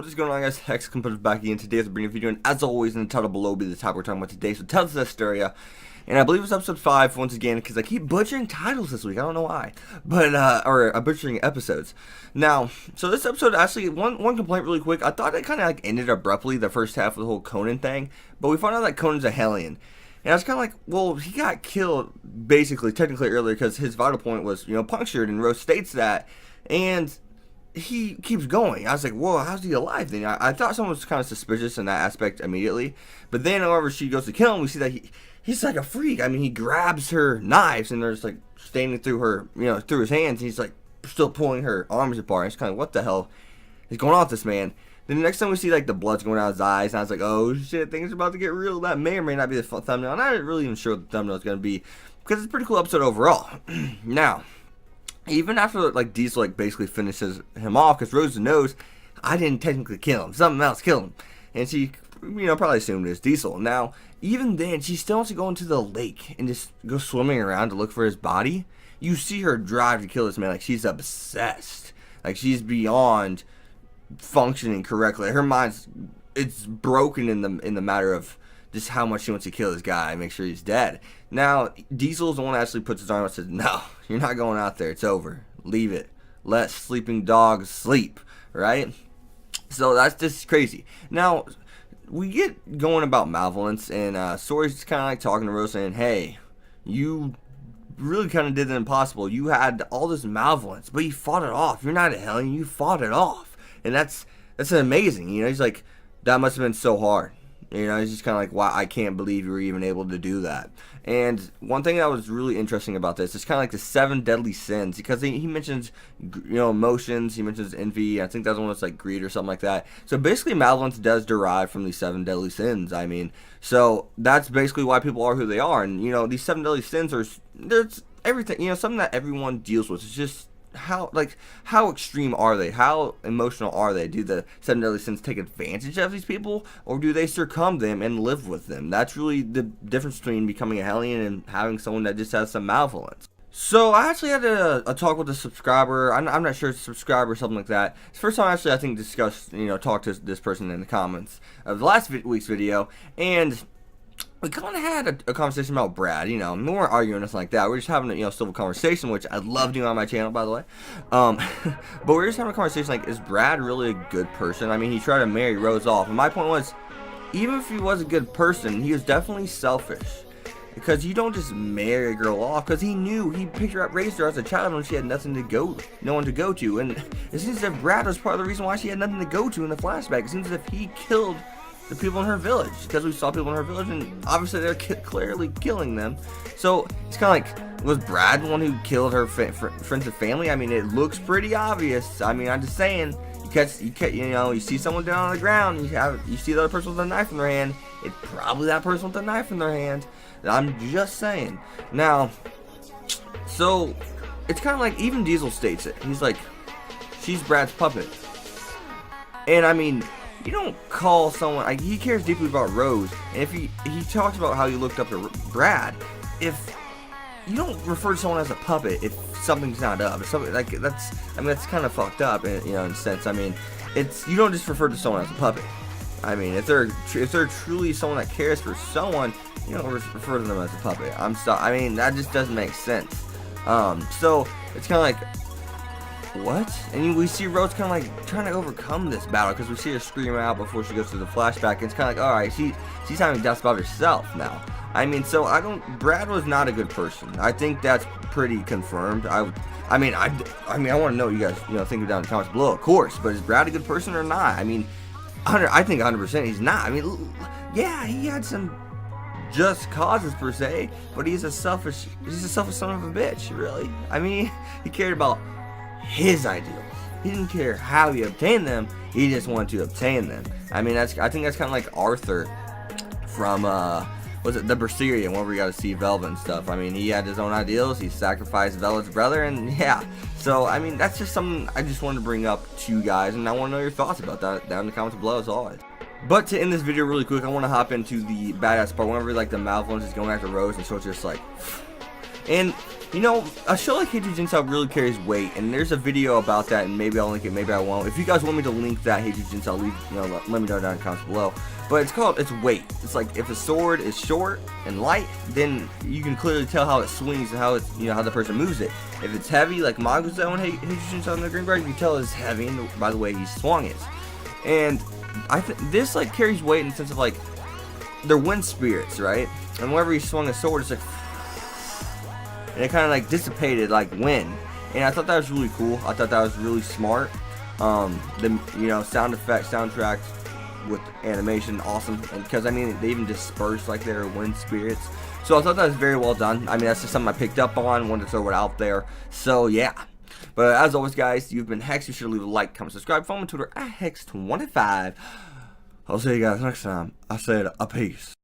What is going on, guys? Hex Composers back again today to bring a video, and as always, in the title below will be the topic we're talking about today. So tell us Zestiria, and I believe it's episode 5 once again, because I keep butchering titles this week. I don't know why, but or butchering episodes. Now, so this episode actually one complaint really quick. I thought it kind of like ended abruptly, the first half of the whole Conan thing, but we found out that Conan's a Hellion. And I was kind of like, well, he got killed basically, technically earlier, because his vital point was, punctured, and Rose states that, and he keeps going. I was like, whoa, how's he alive then? I thought someone was kind of suspicious in that aspect immediately, but then however she goes to kill him, we see that he's like a freak. I mean, he grabs her knives, and they're just like standing through her, through his hands, and he's like still pulling her arms apart. And it's kind of, what the hell is going on with this man? Then the next time we see like the blood's going out his eyes, and I was like, oh shit, things are about to get real. That may or may not be the thumbnail, and I'm not really even sure what the thumbnail is going to be, because it's a pretty cool episode overall. Now, even after like Diesel like basically finishes him off, because Rose knows I didn't technically kill him, something else killed him, and she probably assumed it was Diesel. Now, even then, she still wants to go into the lake and just go swimming around to look for his body. You see her drive to kill this man, like she's obsessed, like she's beyond functioning correctly. Her mind's it's broken in the matter of just how much she wants to kill this guy and make sure he's dead. Now, Diesel's the one that actually puts his arm up and says, no, you're not going out there. It's over. Leave it. Let sleeping dogs sleep. Right? So that's just crazy. Now, we get going about malevolence, and Sori's kind of like talking to Rose saying, hey, you really kind of did the impossible. You had all this malevolence, but you fought it off. You're not a Hellion. You fought it off. And that's amazing. He's like, that must have been so hard. He's just kind of like, wow, I can't believe you were even able to do that. And one thing that was really interesting about this is kind of like the 7 deadly sins, because he mentions, emotions, he mentions envy. I think that's one that's like greed or something like that. So basically, malevolence does derive from these 7 deadly sins. I mean, so that's basically why people are who they are. And these 7 deadly sins there's everything. Something that everyone deals with. It's just how extreme are they? How emotional are they? Do the 7 deadly sins take advantage of these people, or do they succumb them and live with them? That's really the difference between becoming a Hellion and having someone that just has some malevolence. So I actually had a talk with a subscriber. I'm not sure it's a subscriber or something like that. It's the first time actually I think discussed, talked to this person in the comments of the last week's video, and we kind of had a conversation about Brad. We weren't arguing or anything like that. We were just having a civil conversation, which I love doing on my channel, by the way. But we were just having a conversation like, is Brad really a good person? I mean, he tried to marry Rose off, and my point was, even if he was a good person, he was definitely selfish. Because you don't just marry a girl off, because he knew, he picked her up, raised her as a child when she had nothing to go, no one to go to. And it seems as if Brad was part of the reason why she had nothing to go to in the flashback. It seems as if he killed the people in her village, because we saw people in her village, and obviously they're clearly killing them. So it's kind of like, was Brad the one who killed her friends and family? I mean, it looks pretty obvious. I mean, I'm just saying, you see someone down on the ground, you see the other person with a knife in their hand, it's probably that person with a knife in their hand. I'm just saying. Now, so it's kind of like, even Diesel states it. He's like, she's Brad's puppet. And I mean, you don't call someone, like, he cares deeply about Rose, and if he talks about how he looked up to Brad, if you don't refer to someone as a puppet if something's not up, if something like that's kind of fucked up, in a sense. I mean, you don't just refer to someone as a puppet. I mean, if they're truly someone that cares for someone, you don't refer to them as a puppet. I mean, that just doesn't make sense. So it's kind of like, what? And we see Rose kind of like trying to overcome this battle, because we see her scream out before she goes through the flashback, and it's kind of like, alright, she's having doubts about herself now. I mean, so Brad was not a good person. I think that's pretty confirmed. I mean, I want to know what you guys, think down in the comments below, of course, but is Brad a good person or not? I mean, I think 100% he's not. I mean, yeah, he had some just causes per se, but he's a selfish son of a bitch, really. I mean, he cared about his ideals. He didn't care how he obtained them, he just wanted to obtain them. I mean, I think that's kind of like Arthur from was it the Zestiria, where we got to see Velvet and stuff. I mean, he had his own ideals, he sacrificed Velvet's brother, and yeah. So I mean, that's just something I just wanted to bring up to you guys, and I want to know your thoughts about that down in the comments below, as always. But to end this video really quick, I want to hop into the badass part whenever like the malevolence is going after Rose, and so it's just like, and You know, a show like Hate Jinso really carries weight, and there's a video about that, and maybe I'll link it, maybe I won't. If you guys want me to link that Hate Jinso, leave, let me know down in the comments below. But it's weight. It's like if a sword is short and light, then you can clearly tell how it swings and how it's, how the person moves it. If it's heavy, like Maguzo and Hate Jinso in the Green Guard, you can tell it's heavy by the way he swung it. And I think this like carries weight in the sense of like they're wind spirits, right? And whenever he swung a sword, it's like, and it kind of like dissipated like wind. And I thought that was really cool. I thought that was really smart. The sound effects, soundtracks with animation, awesome. And because I mean they even disperse like their wind spirits. So I thought that was very well done. I mean that's just something I picked up on, wanted to throw it out there. So yeah. But as always, guys, you've been Hex. You should leave a like, comment, subscribe, follow me on Twitter at Hex25. I'll see you guys next time. I said a peace.